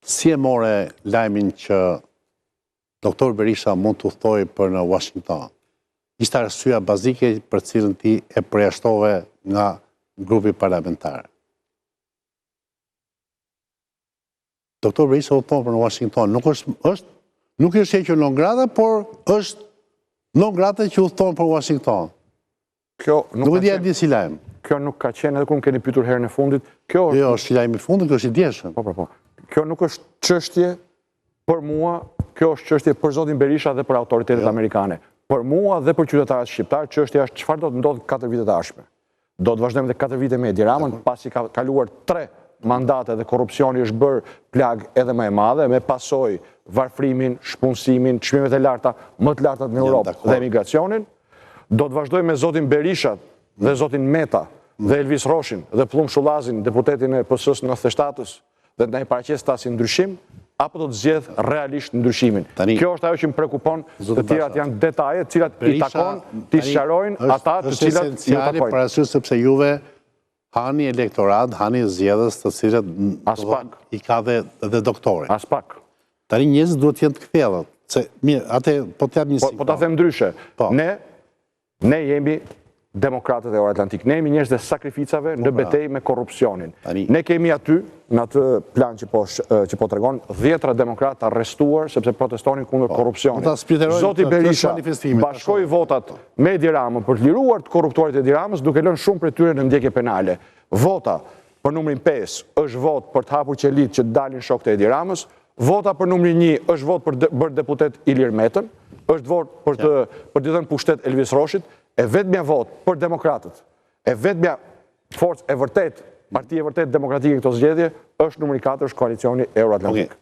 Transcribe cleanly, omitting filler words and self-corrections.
Si e more lajmin që doktor Berisha mund të udhtoj për në Washington? Ishte arsyeja bazike për cilën ti e përjashtove nga grupi parlamentar. Doktor Berisha udhton për në Washington. Nuk është hequr non grata, por është non grata që udhton për Washington. Nuk e di si lajm. Kjo nuk ka qenë, edhe kur më keni pyetur herën e fundit. Jo, është lajmi i fundit, kjo është i djeshëm. Po. Kjo nuk është çështje për mua, kjo është çështje për zotin Berisha dhe për autoritetet amerikane. Për mua dhe për qytetarët shqiptar, çështja është çfarë do të ndodhë 4 vitet e ardhshme. Do të vazhdojmë edhe 4 vite me Edi Ramën, pasi ka kaluar 3 mandate dhe korrupsioni është bërë plagë edhe më e madhe, me pasojë varfrimin, shpunësimin, çmimet e larta, më të lartat në Europë dhe emigracionin. Do të vazhdojmë me zotin Berisha dhe zotin Meta dhe Elvis Roshin dhe Plum Shullazin, deputetin e PS-s 97-s, dhe të na i paraqes ta si ndryshim, apo do të zgjedh realisht ndryshimin. Kjo është ajo që më prekupon, të tjerat janë detaje, të cilat i takon t'i sqarojnë ata të cilat ju takojnë. Është esenciale parasysh sepse juve hani elektorat, hani zgjedhës të cilat i ka dhe doktore. As pak. Tani njerëzit duhet të jenë të kthjellët. Se mirë, atë po të jap një Po ta them ndryshe. Ne jemi demokratët e Euroatlantik. Ne jemi njerëz të sakrificave në betejë me korrupsionin. Ne kemi aty, në atë plan që po tregon, 10 demokratë arrestuar sepse protestonin kundër korrupsionit. Zoti Berisha bashkoi votat me Edi Ramën për të liruar të korruptorit e Edi Ramës, duke lënë shumë prej tyre në ndjekje penale. Vota për numrin 5 është vot për të hapur qelit që të dalin shokët e Edi Ramës. Vota për numrin 1 është vot për bërë deputet Ilir Metën, është vot për të dhënë pushtet Elvis Roshit. E vetmja vot për demokratët, e vetmja forcë e vërtet, partia e vërtet demokratike këto zgjedhje, është numri 4 është koalicioni Euroatlantik.